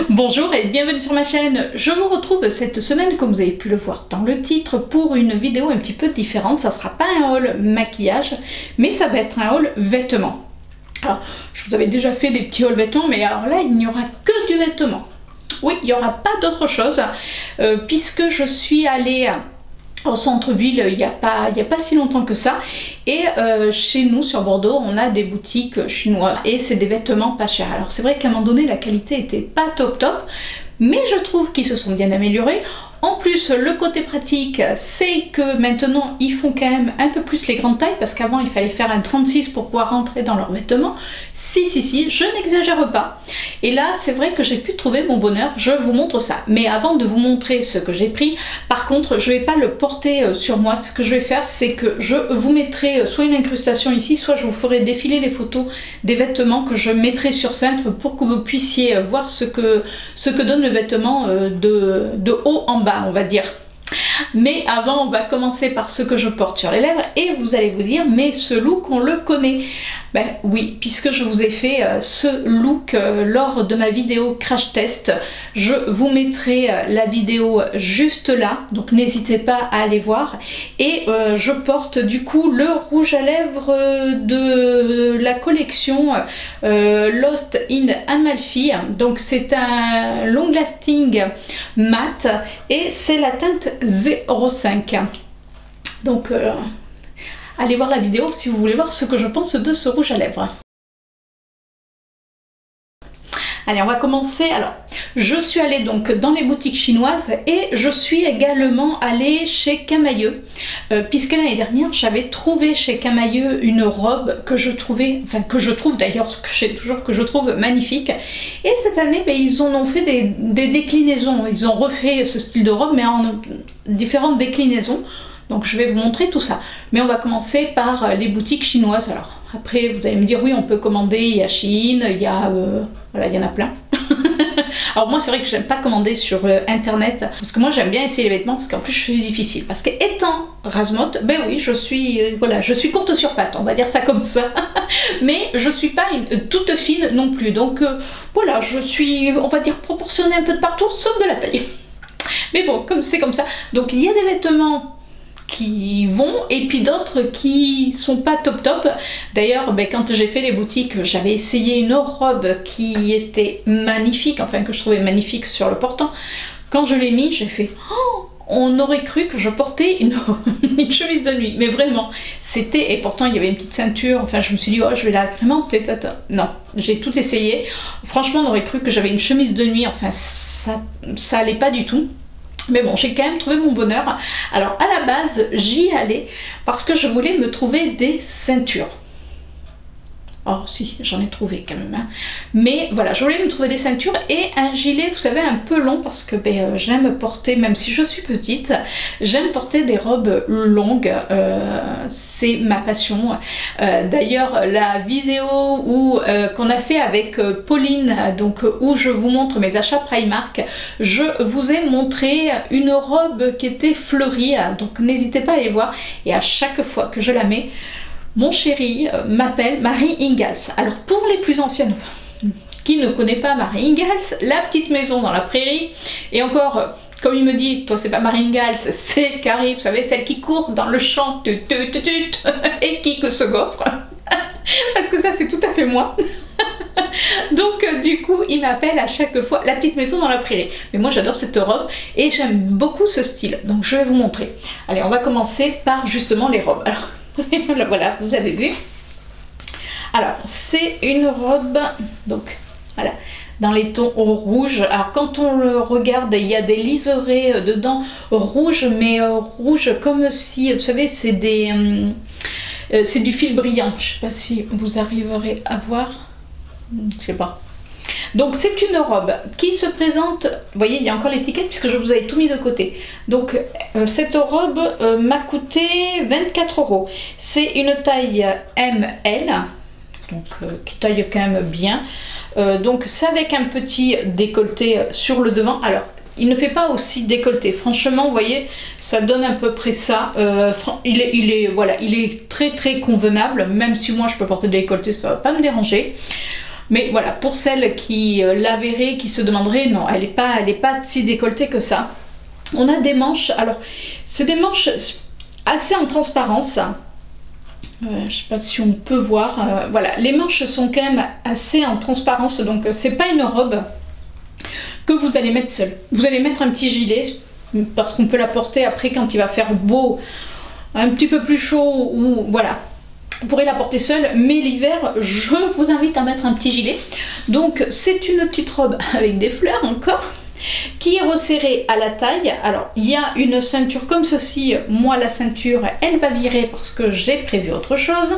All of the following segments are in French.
Bonjour et bienvenue sur ma chaîne. Je vous retrouve cette semaine, comme vous avez pu le voir dans le titre, pour une vidéo un petit peu différente. Ça sera pas un haul maquillage, mais ça va être un haul vêtements. Alors, je vous avais déjà fait des petits hauls vêtements, mais alors là, il n'y aura que du vêtement. Oui, il n'y aura pas d'autre chose, puisque je suis allée au centre-ville il n'y a pas si longtemps que ça, et chez nous sur Bordeaux on a des boutiques chinoises et c'est des vêtements pas chers. Alors c'est vrai qu'à un moment donné la qualité était pas top, mais je trouve qu'ils se sont bien améliorés. En plus, le côté pratique, c'est que maintenant, ils font quand même un peu plus les grandes tailles, parce qu'avant, il fallait faire un 36 pour pouvoir rentrer dans leurs vêtements. Si, je n'exagère pas. Et là, c'est vrai que j'ai pu trouver mon bonheur, je vous montre ça. Mais avant de vous montrer ce que j'ai pris, par contre, je ne vais pas le porter sur moi. Ce que je vais faire, c'est que je vous mettrai soit une incrustation ici, soit je vous ferai défiler les photos des vêtements que je mettrai sur cintre pour que vous puissiez voir ce que donne le vêtement de haut en bas, on va dire. Mais avant, on va commencer par ce que je porte sur les lèvres et vous allez vous dire, mais ce look, on le connaît. Ben oui, puisque je vous ai fait ce look lors de ma vidéo crash test. Je vous mettrai la vidéo juste là, donc n'hésitez pas à aller voir. Et je porte du coup le rouge à lèvres de la collection Lost in Amalfi. Donc c'est un long lasting mat et c'est la teinte 05. Donc allez voir la vidéo si vous voulez voir ce que je pense de ce rouge à lèvres. Allez, on va commencer. Alors, je suis allée donc dans les boutiques chinoises et je suis également allée chez Camaïeu, puisque l'année dernière, j'avais trouvé chez Camaïeu une robe que je trouvais, enfin que je trouve d'ailleurs, que je trouve magnifique. Et cette année, ben, ils en ont fait des déclinaisons. Ils ont refait ce style de robe, mais en différentes déclinaisons. Donc je vais vous montrer tout ça. Mais on va commencer par les boutiques chinoises. Alors après vous allez me dire oui, on peut commander, il y a Shein, il y a voilà, il y en a plein. Alors moi c'est vrai que j'aime pas commander sur internet, parce que moi j'aime bien essayer les vêtements, parce qu'en plus je suis difficile. Parce que étant Razmot, ben oui, je suis voilà, je suis courte sur pattes, on va dire ça comme ça. Mais je suis pas une toute fine non plus. Donc voilà, je suis, on va dire, proportionnée un peu de partout, sauf de la taille. Mais bon, comme c'est comme ça. Donc il y a des vêtements qui vont et puis d'autres qui sont pas top. D'ailleurs ben, quand j'ai fait les boutiques, j'avais essayé une robe qui était magnifique, enfin que je trouvais magnifique sur le portant. Quand je l'ai mis, j'ai fait oh, on aurait cru que je portais une chemise de nuit, mais vraiment c'était, et pourtant il y avait une petite ceinture, enfin je me suis dit oh je vais l'agrémenter, non, j'ai tout essayé, franchement on aurait cru que j'avais une chemise de nuit, enfin ça allait pas du tout. Mais bon, j'ai quand même trouvé mon bonheur. Alors à la base, j'y allais parce que je voulais me trouver des ceintures. Oh si, j'en ai trouvé quand même. Hein. Mais voilà, je voulais me trouver des ceintures et un gilet, vous savez, un peu long parce que ben, j'aime porter, même si je suis petite, j'aime porter des robes longues. C'est ma passion. D'ailleurs, la vidéo qu'on a fait avec Pauline, donc où je vous montre mes achats Primark, je vous ai montré une robe qui était fleurie. Donc n'hésitez pas à aller voir. Et à chaque fois que je la mets, mon chéri m'appelle Marie Ingalls. Alors pour les plus anciennes, enfin, qui ne connaît pas Marie Ingalls, la petite maison dans la prairie, et encore, comme il me dit, toi c'est pas Marie Ingalls, c'est Carrie, vous savez, celle qui court dans le champ, et qui que se gaufre, parce que ça c'est tout à fait moi. Donc du coup il m'appelle à chaque fois la petite maison dans la prairie. Mais moi j'adore cette robe et j'aime beaucoup ce style, donc je vais vous montrer. Allez, on va commencer par justement les robes. Alors voilà, vous avez vu. Alors c'est une robe, donc voilà, dans les tons rouge. Alors quand on le regarde, il y a des liserés dedans rouge, mais rouge comme si, vous savez, c'est du fil brillant. Je sais pas si vous arriverez à voir, je sais pas. Donc c'est une robe qui se présente, vous voyez il y a encore l'étiquette puisque je vous avais tout mis de côté. Donc cette robe m'a coûté 24 €. C'est une taille ML, donc qui taille quand même bien. Donc c'est avec un petit décolleté sur le devant. Alors il ne fait pas aussi décolleté, franchement vous voyez ça donne à peu près ça. Il est très convenable, même si moi je peux porter des décolletés, ça va pas me déranger. Mais voilà, pour celles qui la verraient, qui se demanderaient, non, elle n'est pas si décolletée que ça. On a des manches, alors c'est des manches assez en transparence. Je ne sais pas si on peut voir. Voilà, les manches sont quand même assez en transparence, donc c'est pas une robe que vous allez mettre seule. Vous allez mettre un petit gilet, parce qu'on peut la porter après quand il va faire beau, un petit peu plus chaud, ou voilà. Vous pourrez la porter seule, mais l'hiver, je vous invite à mettre un petit gilet. Donc c'est une petite robe avec des fleurs encore, qui est resserrée à la taille. Alors il y a une ceinture comme ceci. Moi la ceinture elle va virer parce que j'ai prévu autre chose.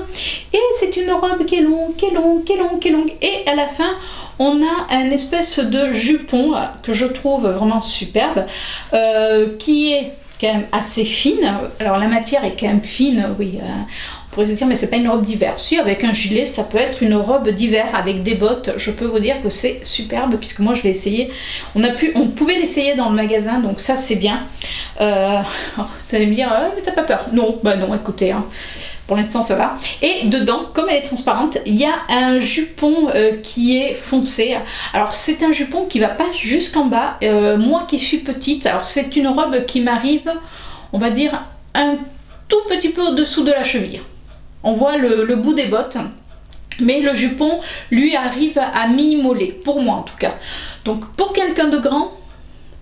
Et c'est une robe qui est longue, qui est longue, qui est longue, qui est longue. Et à la fin on a un espèce de jupon que je trouve vraiment superbe, qui est quand même assez fine. Alors la matière est quand même fine, oui. On pourrait se dire mais c'est pas une robe d'hiver. Si, avec un gilet ça peut être une robe d'hiver avec des bottes. Je peux vous dire que c'est superbe puisque moi je l'ai essayé. On pouvait l'essayer dans le magasin, donc ça c'est bien. Vous allez me dire mais t'as pas peur? Non, bah non, écoutez, hein, pour l'instant ça va. Et dedans, comme elle est transparente, il y a un jupon qui est foncé. Alors c'est un jupon qui va pas jusqu'en bas. Moi qui suis petite, alors c'est une robe qui m'arrive, on va dire un tout petit peu au-dessous de la cheville. On voit le bout des bottes, mais le jupon lui arrive à mi-mollet, pour moi en tout cas. Donc pour quelqu'un de grand,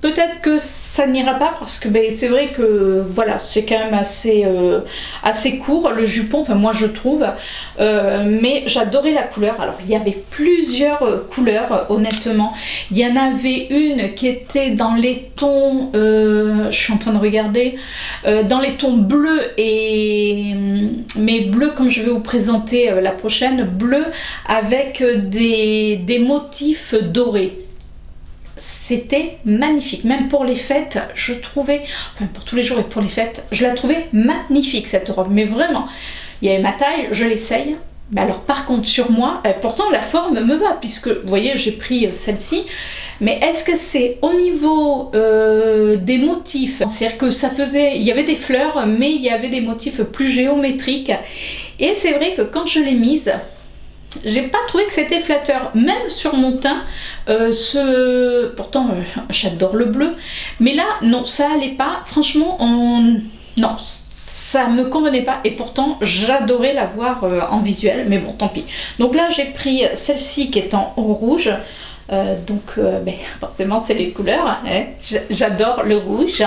peut-être que ça n'ira pas parce que ben, c'est vrai que voilà, c'est quand même assez court le jupon, enfin moi je trouve, mais j'adorais la couleur. Alors il y avait plusieurs couleurs honnêtement. Il y en avait une qui était dans les tons, je suis en train de regarder, dans les tons bleus, mais bleu comme je vais vous présenter la prochaine, bleu avec des motifs dorés. C'était magnifique, même pour les fêtes, je trouvais, enfin pour tous les jours et pour les fêtes, je la trouvais magnifique cette robe, mais vraiment, il y avait ma taille, je l'essaye, mais alors par contre sur moi, pourtant la forme me va, puisque vous voyez j'ai pris celle-ci, mais est-ce que c'est au niveau des motifs, c'est-à-dire que ça faisait, il y avait des fleurs, mais il y avait des motifs plus géométriques, et c'est vrai que quand je l'ai mise, j'ai pas trouvé que c'était flatteur, même sur mon teint. Pourtant j'adore le bleu, mais là non, ça allait pas. Franchement, non, ça me convenait pas. Et pourtant j'adorais la voir en visuel, mais bon, tant pis. Donc là j'ai pris celle-ci qui est en rouge. Ben, forcément c'est les couleurs, hein. J'adore le rouge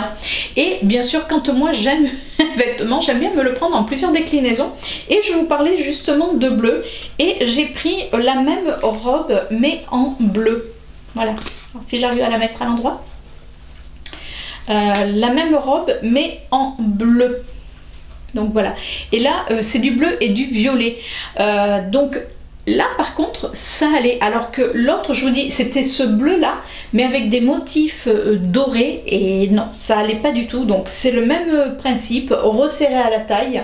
et bien sûr quand moi j'aime un vêtement, j'aime bien me le prendre en plusieurs déclinaisons, et je vous parlais justement de bleu et j'ai pris la même robe mais en bleu. Voilà, alors, si j'arrive à la mettre à l'endroit, la même robe mais en bleu, donc voilà, et là c'est du bleu et du violet, donc là par contre ça allait, alors que l'autre je vous dis c'était ce bleu là mais avec des motifs dorés, et non ça allait pas du tout. Donc c'est le même principe, resserré à la taille.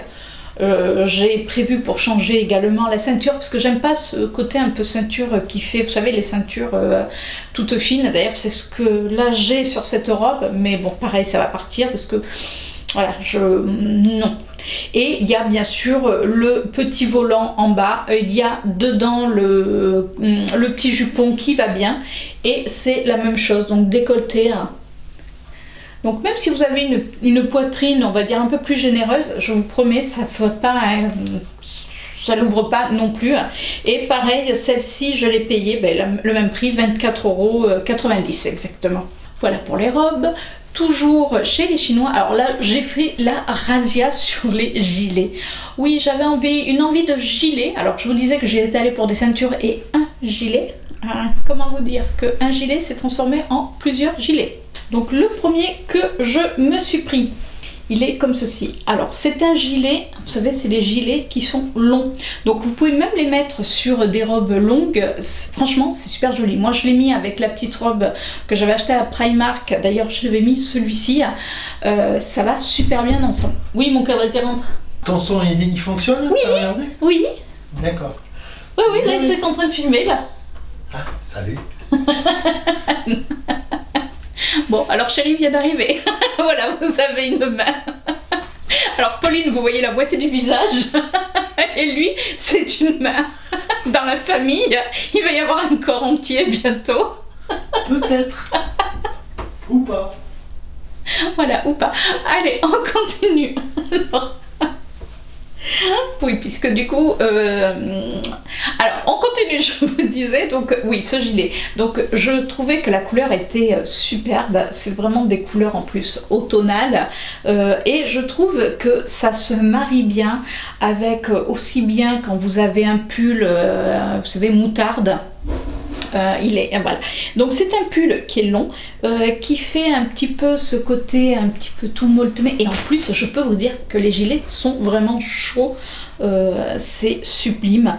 J'ai prévu pour changer également la ceinture parce que j'aime pas ce côté un peu ceinture qui fait, vous savez, les ceintures toutes fines. D'ailleurs c'est ce que là j'ai sur cette robe, mais bon pareil ça va partir parce que voilà, non. Et il y a bien sûr le petit volant en bas, il y a dedans le petit jupon qui va bien, et c'est la même chose, donc décolleté, hein. Donc même si vous avez une poitrine, on va dire un peu plus généreuse, je vous promets, ça ne fait pas, hein, ça l'ouvre pas non plus. Et pareil, celle-ci je l'ai payée le même prix, 24,90 € exactement. Voilà pour les robes. Toujours chez les Chinois. Alors là j'ai fait la razzia sur les gilets. Oui, j'avais une envie de gilet. Alors je vous disais que j'étais allée pour des ceintures et un gilet. Comment vous dire qu'un gilet s'est transformé en plusieurs gilets. Donc le premier que je me suis pris, il est comme ceci. Alors c'est un gilet, vous savez c'est les gilets qui sont longs, donc vous pouvez même les mettre sur des robes longues. Franchement c'est super joli. Moi je l'ai mis avec la petite robe que j'avais achetée à Primark, d'ailleurs je l'avais mis celui-ci, ça va super bien ensemble. Oui mon cœur, vas-y rentre. Ton son il fonctionne? Oui, oui. D'accord. Oui, oui, là c'est en train de filmer là. Ah, salut. Bon, alors chérie vient d'arriver. Voilà, vous avez une main. Alors Pauline, vous voyez la moitié du visage. Et lui, c'est une main. dans la famille, il va y avoir un corps entier bientôt. Peut-être. Ou pas. Voilà, ou pas. Allez, on continue. Alors, oui, puisque du coup, alors on continue, je vous disais, donc oui, ce gilet. Donc je trouvais que la couleur était superbe, c'est vraiment des couleurs en plus automnales, et je trouve que ça se marie bien avec aussi bien quand vous avez un pull, vous savez, moutarde. Voilà. Donc c'est un pull qui est long, qui fait un petit peu ce côté un petit peu tout molletonné, et en plus je peux vous dire que les gilets sont vraiment chauds, c'est sublime.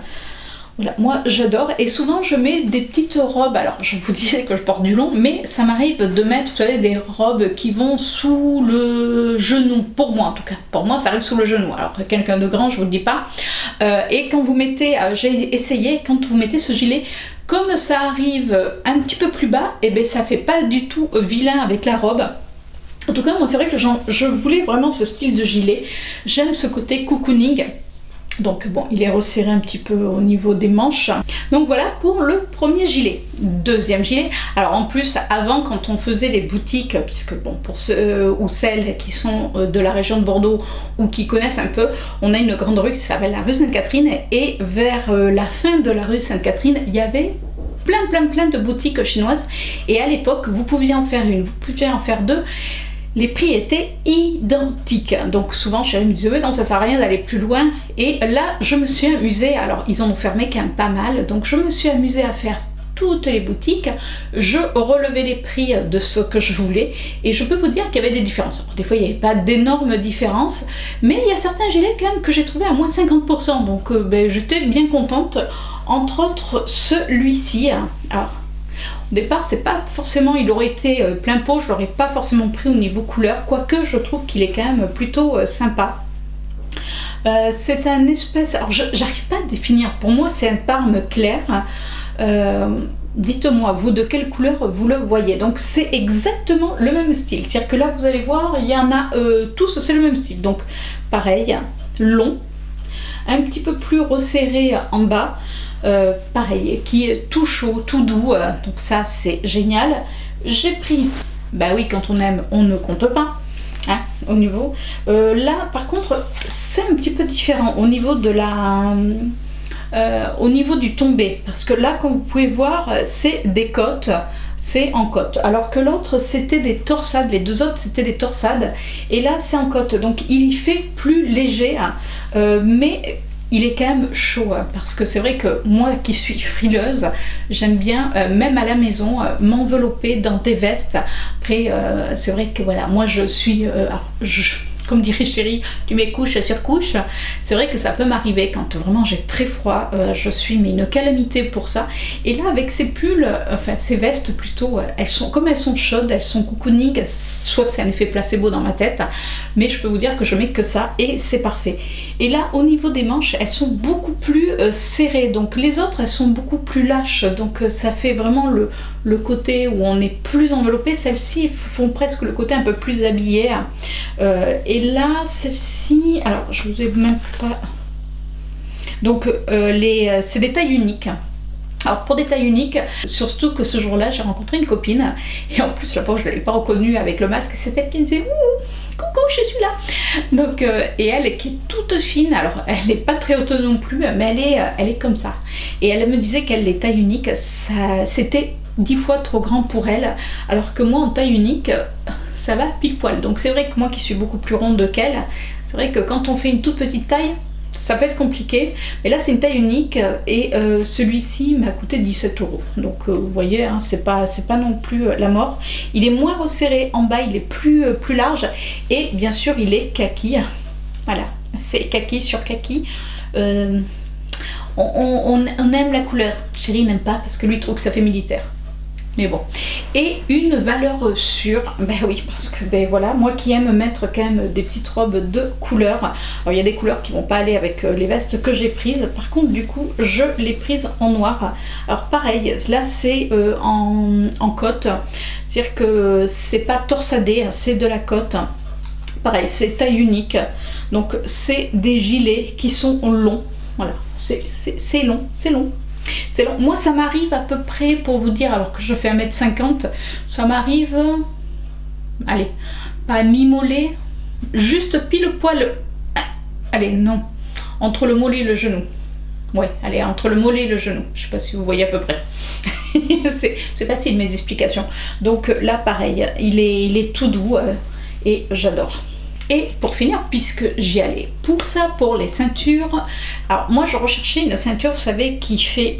Voilà, moi j'adore, et souvent je mets des petites robes. Alors je vous disais que je porte du long, mais ça m'arrive de mettre, vous savez, des robes qui vont sous le genou, pour moi en tout cas, pour moi ça arrive sous le genou. Alors quelqu'un de grand, je vous le dis pas. Et quand vous mettez, j'ai essayé, quand vous mettez ce gilet, comme ça arrive un petit peu plus bas, et bien ça fait pas du tout vilain avec la robe. En tout cas moi c'est vrai que je voulais vraiment ce style de gilet, j'aime ce côté cocooning. Donc bon, il est resserré un petit peu au niveau des manches. Donc voilà pour le premier gilet. Deuxième gilet, alors en plus avant, quand on faisait les boutiques, puisque bon, pour ceux ou celles qui sont de la région de Bordeaux ou qui connaissent un peu, on a une grande rue qui s'appelle la rue Sainte-Catherine, et vers la fin de la rue Sainte-Catherine, il y avait plein de boutiques chinoises, et à l'époque vous pouviez en faire une, vous pouviez en faire deux. Les prix étaient identiques, donc souvent chérie me disait non, ça sert à rien d'aller plus loin, et là je me suis amusée. Alors ils en ont fermé quand même pas mal, donc je me suis amusée à faire toutes les boutiques, je relevais les prix de ce que je voulais, et je peux vous dire qu'il y avait des différences. Alors, des fois il n'y avait pas d'énormes différences, mais il y a certains gilets quand même que j'ai trouvé à moins 50%, donc j'étais bien contente, entre autres celui-ci. Alors au départ, c'est pas forcément, il aurait été plein pot, je l'aurais pas forcément pris au niveau couleur, quoique je trouve qu'il est quand même plutôt sympa. C'est un espèce, alors j'arrive pas à définir, pour moi c'est un parme clair. Dites-moi vous de quelle couleur vous le voyez. Donc c'est exactement le même style, c'est-à-dire que là vous allez voir, il y en a tous, c'est le même style. Donc pareil, long, un petit peu plus resserré en bas. Pareil, qui est tout chaud, tout doux, donc ça c'est génial. J'ai pris, bah oui, quand on aime on ne compte pas, hein, au niveau là par contre c'est un petit peu différent au niveau de la au niveau du tombé, parce que là comme vous pouvez voir c'est des côtes, c'est en côte, alors que l'autre c'était des torsades, les deux autres c'était des torsades, et là c'est en côte, donc il y fait plus léger, hein, mais il est quand même chaud, hein, parce que c'est vrai que moi qui suis frileuse, j'aime bien, même à la maison, m'envelopper dans des vestes. Après, c'est vrai que voilà, moi je suis, comme dirait chérie, tu mets couche sur couche. C'est vrai que ça peut m'arriver quand vraiment j'ai très froid, je suis mais une calamité pour ça. Et là avec ces pulls, enfin ces vestes plutôt, elles sont, comme elles sont chaudes, elles sont cocooning, soit c'est un effet placebo dans ma tête, mais je peux vous dire que je mets que ça et c'est parfait. Et là au niveau des manches, elles sont beaucoup plus serrées, donc les autres elles sont beaucoup plus lâches, donc ça fait vraiment le côté où on est plus enveloppé. Celles-ci font presque le côté un peu plus habillé, et là celle-ci, alors je vous ai même pas, donc c'est des tailles uniques. Alors pour des tailles uniques, surtout que ce jour-là j'ai rencontré une copine, et en plus la pauvre je ne l'avais pas reconnue avec le masque, c'est elle qui me disait ouh, coucou, je suis là. Donc et elle qui est toute fine, alors elle n'est pas très haute non plus, mais elle est comme ça, et elle me disait qu'elle, les tailles uniques, c'était 10 fois trop grand pour elle, alors que moi en taille unique ça va pile poil. Donc c'est vrai que moi qui suis beaucoup plus ronde qu'elle, c'est vrai que quand on fait une toute petite taille ça peut être compliqué, mais là c'est une taille unique, et celui-ci m'a coûté 17 €. Donc vous voyez, hein, c'est pas non plus la mort. Il est moins resserré en bas, il est plus large, et bien sûr il est kaki. Voilà, c'est kaki sur kaki. On aime la couleur, chérie n'aime pas parce que lui trouve que ça fait militaire. Mais bon, et une valeur sûre, ben oui, parce que ben voilà, moi qui aime mettre quand même des petites robes de couleur, alors il y a des couleurs qui vont pas aller avec les vestes que j'ai prises, par contre du coup je l'ai prise en noir. Alors pareil, là c'est en côte, c'est-à-dire que c'est pas torsadé, c'est de la côte. Pareil, c'est taille unique, donc c'est des gilets qui sont longs. Voilà, c'est long, c'est long. C'est long. Moi, ça m'arrive à peu près, pour vous dire, alors que je fais 1m50, ça m'arrive, allez, pas à mi-mollet, juste pile poil, allez, non, entre le mollet et le genou. Ouais, allez, entre le mollet et le genou. Je sais pas si vous voyez à peu près. C'est facile mes explications. Donc là, pareil, il est tout doux et j'adore. Et pour finir, puisque j'y allais pour ça, pour les ceintures, alors moi je recherchais une ceinture, vous savez, qui fait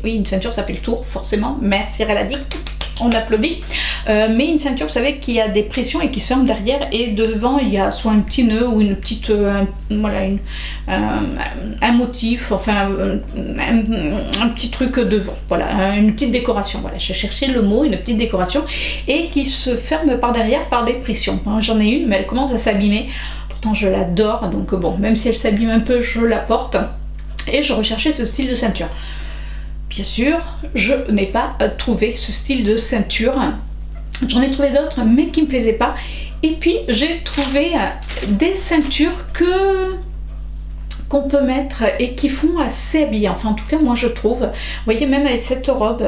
oui, une ceinture ça fait le tour, forcément, merci Reladi, on applaudit, mais une ceinture, vous savez, qui a des pressions et qui se ferme derrière, et devant il y a soit un petit nœud ou une petite, voilà, un motif, enfin un petit truc devant, voilà, une petite décoration, voilà, j'ai cherché le mot, une petite décoration, et qui se ferme par derrière par des pressions. J'en ai une, mais elle commence à s'abîmer, pourtant je l'adore, donc bon, même si elle s'abîme un peu, je la porte, et je recherchais ce style de ceinture. Bien sûr, je n'ai pas trouvé ce style de ceinture. J'en ai trouvé d'autres, mais qui ne me plaisaient pas. Et puis, j'ai trouvé des ceintures qu'on peut mettre et qui font assez habillé. Enfin, en tout cas, moi, je trouve. Vous voyez, même avec cette robe,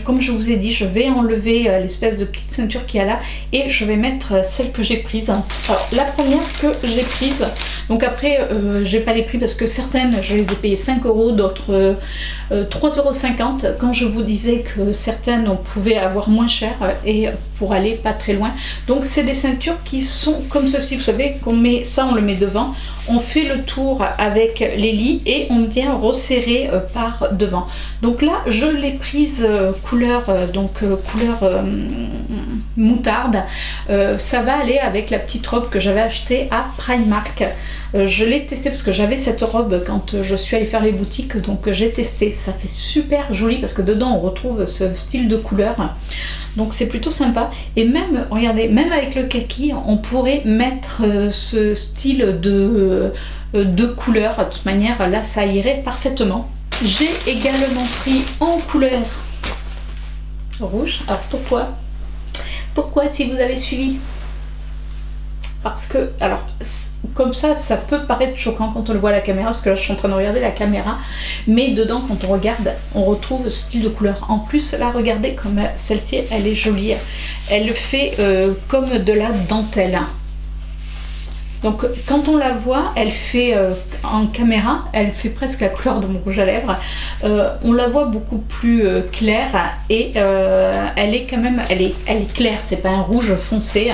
comme je vous ai dit, je vais enlever l'espèce de petite ceinture qu'il y a là et je vais mettre celle que j'ai prise. Alors, la première que j'ai prise, donc après, j'ai pas les prix parce que certaines, je les ai payées 5 €, d'autres 3,50 € quand je vous disais que certaines, on pouvait avoir moins cher et pour aller pas très loin. Donc, c'est des ceintures qui sont comme ceci, vous savez, qu'on met ça, on le met devant. On fait le tour avec les lits et on vient resserrer par devant. Donc là, je l'ai prise couleur moutarde. Ça va aller avec la petite robe que j'avais achetée à Primark. Je l'ai testée parce que j'avais cette robe quand je suis allée faire les boutiques, donc j'ai testé. Ça fait super joli parce que dedans on retrouve ce style de couleur. Donc c'est plutôt sympa. Et même, regardez, même avec le kaki, on pourrait mettre ce style de couleur. De toute manière, là, ça irait parfaitement. J'ai également pris en couleur rouge. Alors pourquoi? Pourquoi, si vous avez suivi? Parce que, alors, comme ça peut paraître choquant quand on le voit à la caméra, parce que là je suis en train de regarder la caméra, mais dedans quand on regarde, on retrouve ce style de couleur. En plus, là, regardez comme celle-ci, elle est jolie. Elle fait comme de la dentelle. Donc quand on la voit, elle fait en caméra, elle fait presque la couleur de mon rouge à lèvres. On la voit beaucoup plus claire et elle est quand même, elle est claire. C'est pas un rouge foncé,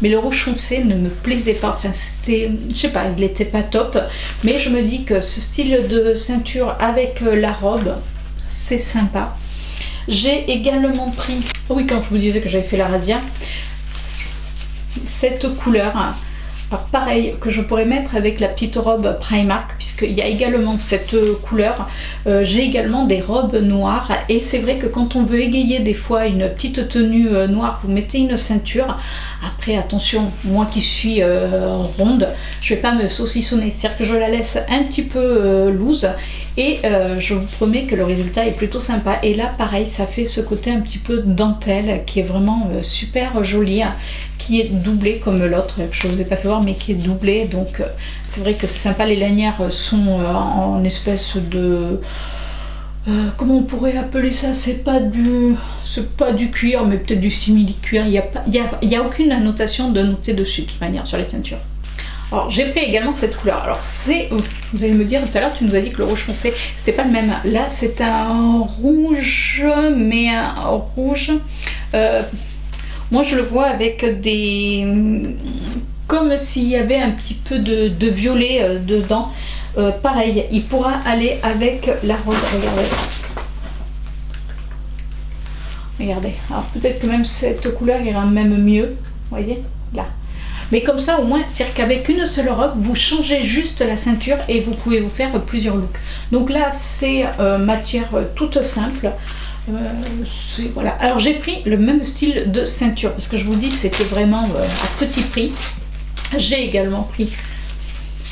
mais le rouge foncé ne me plaisait pas. Enfin, c'était, je sais pas, il était pas top. Mais je me dis que ce style de ceinture avec la robe, c'est sympa. J'ai également pris, oui, quand je vous disais que j'avais fait la razzia, cette couleur. Alors pareil, que je pourrais mettre avec la petite robe Primark, puisqu'il y a également cette couleur. J'ai également des robes noires, et c'est vrai que quand on veut égayer des fois une petite tenue noire, vous mettez une ceinture. Après, attention, moi qui suis ronde, je vais pas me saucissonner, c'est-à-dire que je la laisse un petit peu loose, et je vous promets que le résultat est plutôt sympa. Et là, pareil, ça fait ce côté un petit peu dentelle qui est vraiment super joli, qui est doublé comme l'autre que je ne vous ai pas fait voir, mais qui est doublé. Donc c'est vrai que c'est sympa. Les lanières sont en espèce de comment on pourrait appeler ça, c'est pas du cuir, mais peut-être du simili-cuir. Il y a aucune annotation de noter dessus de toute manière sur les ceintures. Alors j'ai pris également cette couleur. Alors c'est, vous allez me dire tout à l'heure, tu nous as dit que le rouge foncé c'était pas le même. Là c'est un rouge, mais un rouge, moi je le vois avec des, comme s'il y avait un petit peu de violet dedans. Pareil, il pourra aller avec la robe. Regardez. Regardez. Alors peut-être que même cette couleur ira même mieux. Vous voyez là. Mais comme ça, au moins, c'est qu'avec une seule robe, vous changez juste la ceinture et vous pouvez vous faire plusieurs looks. Donc là, c'est matière toute simple. Voilà. Alors j'ai pris le même style de ceinture parce que je vous dis, c'était vraiment à petit prix. J'ai également pris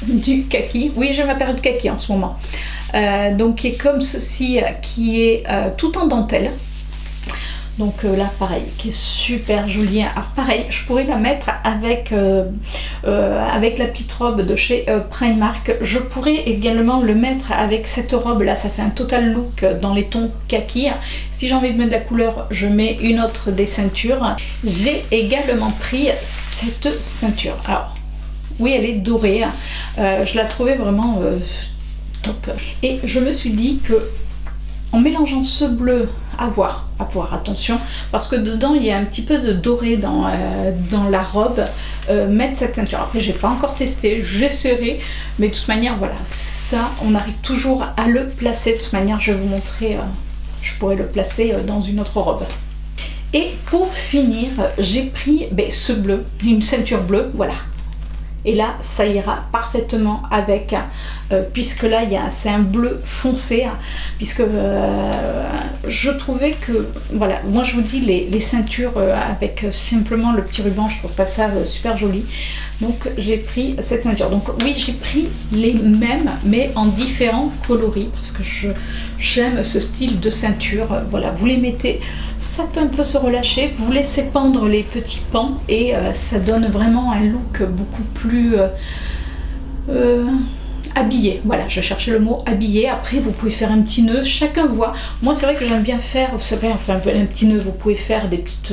du kaki. Oui, j'ai ma période de kaki en ce moment. Donc qui est comme ceci, qui est tout en dentelle. Donc là pareil, qui est super jolie. Alors pareil, je pourrais la mettre avec, avec la petite robe de chez Primark. Je pourrais également le mettre avec cette robe là, ça fait un total look dans les tons kaki. Si j'ai envie de mettre de la couleur, je mets une autre des ceintures. J'ai également pris cette ceinture. Alors oui, elle est dorée, je la trouvais vraiment top. Et je me suis dit que en mélangeant ce bleu, à voir, attention, parce que dedans il y a un petit peu de doré dans la robe, mettre cette ceinture. Après j'ai pas encore testé, j'essaierai, mais de toute manière voilà, ça on arrive toujours à le placer. De toute manière je vais vous montrer, je pourrais le placer dans une autre robe. Et pour finir, j'ai pris ce bleu, une ceinture bleue, voilà. Et là, ça ira parfaitement avec, puisque là, c'est un bleu foncé, puisque je trouvais que, voilà, moi je vous dis, les ceintures avec simplement le petit ruban, je trouve pas ça super joli. Donc j'ai pris cette ceinture. Donc oui, j'ai pris les mêmes, mais en différents coloris, parce que j'aime ce style de ceinture. Voilà, vous les mettez, ça peut un peu se relâcher, vous laissez pendre les petits pans, et ça donne vraiment un look beaucoup plus habillé. Voilà, je cherchais le mot habillé. Après vous pouvez faire un petit nœud, chacun voit. Moi c'est vrai que j'aime bien faire, vous savez, enfin un petit nœud. Vous pouvez faire des petites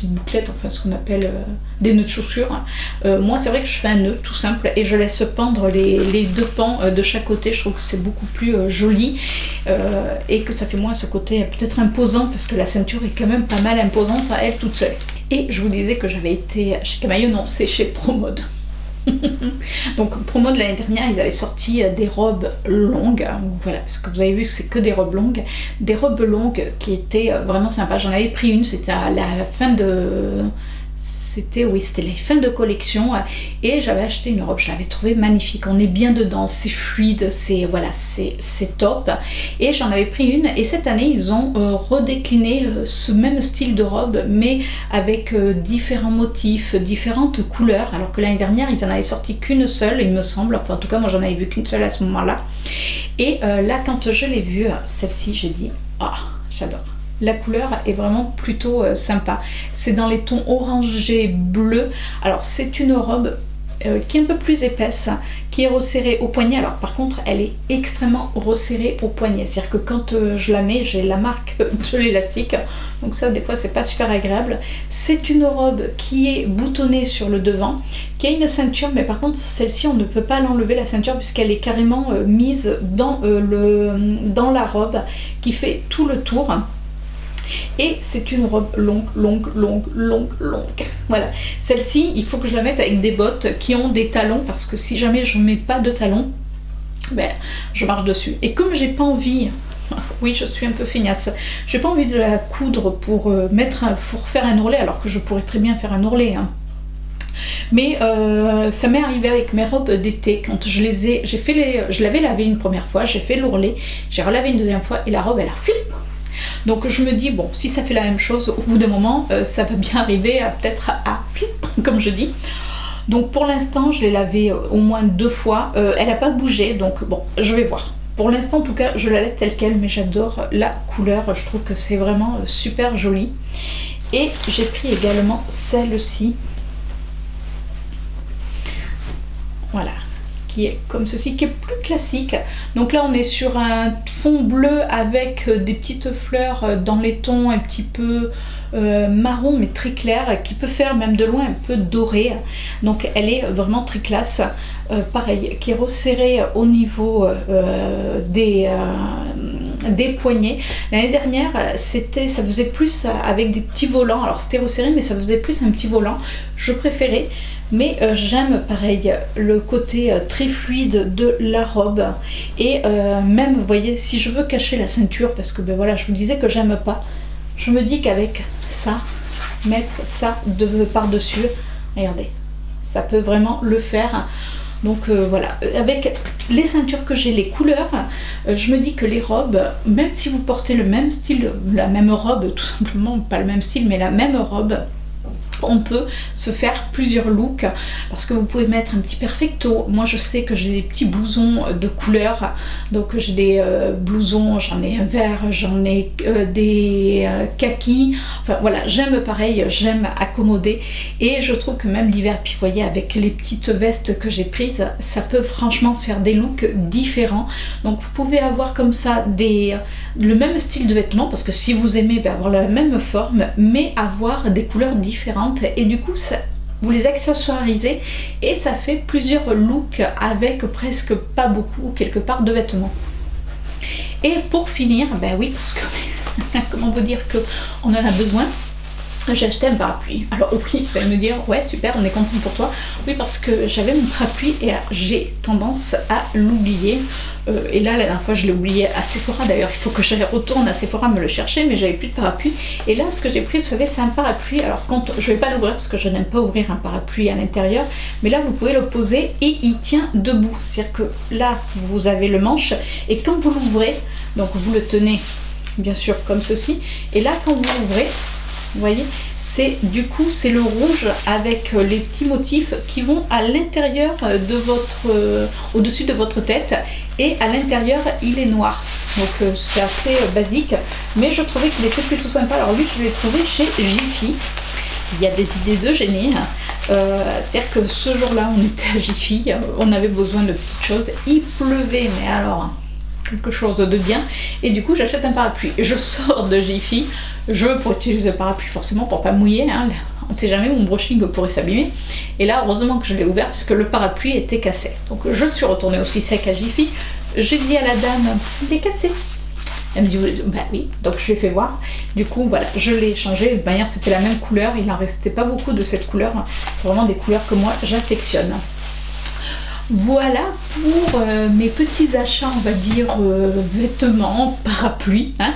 bouclettes, enfin ce qu'on appelle des nœuds de chaussures. Moi c'est vrai que je fais un nœud tout simple et je laisse pendre les deux pans de chaque côté. Je trouve que c'est beaucoup plus joli, et que ça fait moins ce côté peut-être imposant, parce que la ceinture est quand même pas mal imposante à elle toute seule. Et je vous disais que j'avais été chez Camaïeu, non, c'est chez Promode. Donc Promode l'année dernière, ils avaient sorti des robes longues, voilà, parce que vous avez vu que c'est que des robes longues qui étaient vraiment sympas. J'en avais pris une, c'était à la fin de... C'était les fins de collection, et j'avais acheté une robe, je l'avais trouvée magnifique. On est bien dedans, c'est fluide, c'est voilà, c'est top. Et j'en avais pris une, et cette année ils ont redécliné ce même style de robe, mais avec différents motifs, différentes couleurs, alors que l'année dernière ils en avaient sorti qu'une seule, il me semble. Enfin en tout cas moi j'en avais vu qu'une seule à ce moment-là. Et là quand je l'ai vue, celle-ci, j'ai dit ah, j'adore. La couleur est vraiment plutôt sympa. C'est dans les tons orangé bleu. Alors c'est une robe qui est un peu plus épaisse, qui est resserrée au poignet. Alors par contre elle est extrêmement resserrée au poignet, c'est à dire que quand je la mets, j'ai la marque de l'élastique, donc ça des fois c'est pas super agréable. C'est une robe qui est boutonnée sur le devant, qui a une ceinture, mais par contre celle-ci on ne peut pas l'enlever la ceinture, puisqu'elle est carrément mise dans la robe, qui fait tout le tour. Et c'est une robe longue. Voilà, celle-ci il faut que je la mette avec des bottes qui ont des talons, parce que si jamais je mets pas de talons, je marche dessus. Et comme j'ai pas envie, oui je suis un peu feignasse, j'ai pas envie de la coudre pour faire un ourlet, alors que je pourrais très bien faire un ourlet, hein. Mais ça m'est arrivé avec mes robes d'été, quand je l'avais lavé une première fois, j'ai fait l'ourlet, j'ai relavé une deuxième fois, et la robe elle a flip. Donc je me dis, bon, si ça fait la même chose, au bout d'un moment, ça va bien arriver peut-être à comme je dis. Donc pour l'instant, je l'ai lavée au moins 2 fois. Elle n'a pas bougé, donc bon, je vais voir. Pour l'instant, en tout cas, je la laisse telle quelle, mais j'adore la couleur. Je trouve que c'est vraiment super joli. Et j'ai pris également celle-ci. Voilà. Qui est comme ceci, qui est plus classique. Donc là on est sur un fond bleu avec des petites fleurs dans les tons un petit peu marron, mais très clair, qui peut faire même de loin un peu doré. Donc elle est vraiment très classe. Pareil, qui est resserrée au niveau des poignets. L'année dernière ça faisait plus avec des petits volants, alors c'était resserré mais ça faisait plus un petit volant, je préférais. Mais j'aime pareil le côté très fluide de la robe, et même vous voyez, si je veux cacher la ceinture, parce que voilà, je vous disais que j'aime pas, je me dis qu'avec ça, mettre ça par dessus, regardez, ça peut vraiment le faire. Donc voilà, avec les ceintures que j'ai, les couleurs, je me dis que les robes, même si vous portez le même style, la même robe tout simplement, pas le même style mais la même robe, on peut se faire plusieurs looks parce que vous pouvez mettre un petit perfecto. Moi je sais que j'ai des petits blousons de couleur, donc j'ai des blousons, j'en ai un vert, j'en ai des kakis, enfin voilà, j'aime pareil, j'aime accommoder et je trouve que même l'hiver, puis vous voyez avec les petites vestes que j'ai prises, ça peut franchement faire des looks différents. Donc vous pouvez avoir comme ça le même style de vêtements, parce que si vous aimez avoir la même forme mais avoir des couleurs différentes, et du coup ça, vous les accessoirisez et ça fait plusieurs looks avec presque pas beaucoup quelque part de vêtements. Et pour finir, ben oui, parce que comment vous dire que on en a besoin, j'ai acheté un parapluie. Alors oui, vous allez me dire, ouais super, on est content pour toi. Oui, parce que j'avais mon parapluie et j'ai tendance à l'oublier. Et là, la dernière fois, je l'ai oublié à Sephora. D'ailleurs, il faut que je retourne à Sephora me le chercher, mais j'avais plus de parapluie. Et là, ce que j'ai pris, vous savez, c'est un parapluie. Alors, quand je vais pas l'ouvrir parce que je n'aime pas ouvrir un parapluie à l'intérieur, mais là, vous pouvez le poser et il tient debout. C'est-à-dire que là, vous avez le manche et quand vous l'ouvrez, donc vous le tenez bien sûr comme ceci. Et là, quand vous l'ouvrez, vous voyez, c'est du coup c'est le rouge avec les petits motifs qui vont à l'intérieur de votre au-dessus de votre tête, et à l'intérieur il est noir. Donc c'est assez basique, mais je trouvais qu'il était plutôt sympa. Alors lui, je l'ai trouvé chez Jiffy. Il y a des idées de génie. C'est-à-dire que ce jour-là, on était à Jiffy, on avait besoin de petites choses. Il pleuvait, mais alors quelque chose de bien, et du coup j'achète un parapluie. Je sors de Jiffy, pour utiliser le parapluie forcément pour pas mouiller, hein. On sait jamais, mon brushing pourrait s'abîmer, et là heureusement que je l'ai ouvert puisque le parapluie était cassé. Donc je suis retournée aussi sec à Jiffy, j'ai dit à la dame, il est cassé. Elle me dit bah oui, donc je lui ai fait voir. Du coup voilà, je l'ai changé. De manière, c'était la même couleur, il n'en restait pas beaucoup de cette couleur. C'est vraiment des couleurs que moi j'affectionne. Voilà pour mes petits achats, on va dire, vêtements, parapluies, hein.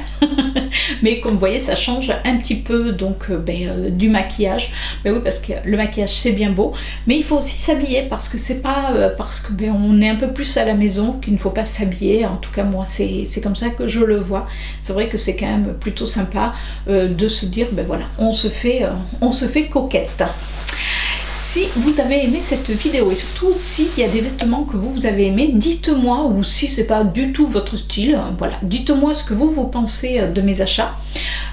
Mais comme vous voyez, ça change un petit peu donc du maquillage. Mais oui, parce que le maquillage c'est bien beau, mais il faut aussi s'habiller, parce que c'est pas parce que on est un peu plus à la maison qu'il ne faut pas s'habiller. En tout cas moi c'est comme ça que je le vois. C'est vrai que c'est quand même plutôt sympa de se dire voilà, on se fait coquette. Si vous avez aimé cette vidéo, et surtout s'il y a des vêtements que vous avez aimés, dites-moi, ou si c'est pas du tout votre style, voilà, dites-moi ce que vous pensez de mes achats.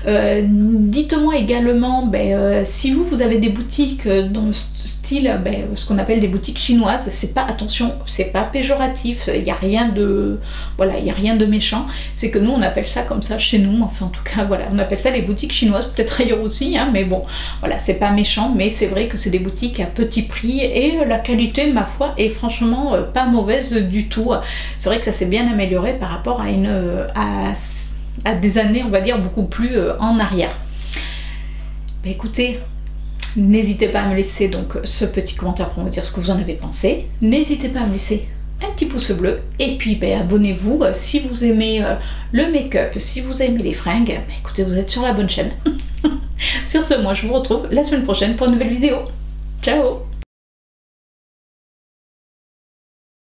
Dites-moi également si vous avez des boutiques dans le style, ce qu'on appelle des boutiques chinoises. C'est pas, attention, c'est pas péjoratif, il n'y a rien de, voilà, il y a rien de méchant, c'est que nous on appelle ça comme ça chez nous, enfin en tout cas voilà, on appelle ça les boutiques chinoises, peut-être ailleurs aussi, hein, mais bon, voilà, c'est pas méchant, mais c'est vrai que c'est des boutiques à petit prix, et la qualité, ma foi, est franchement pas mauvaise du tout. C'est vrai que ça s'est bien amélioré par rapport à des années, on va dire, beaucoup plus en arrière. Écoutez, n'hésitez pas à me laisser donc ce petit commentaire pour me dire ce que vous en avez pensé. N'hésitez pas à me laisser un petit pouce bleu, et puis abonnez-vous si vous aimez le make-up, si vous aimez les fringues. Écoutez, vous êtes sur la bonne chaîne. Sur ce, moi je vous retrouve la semaine prochaine pour une nouvelle vidéo. Ciao!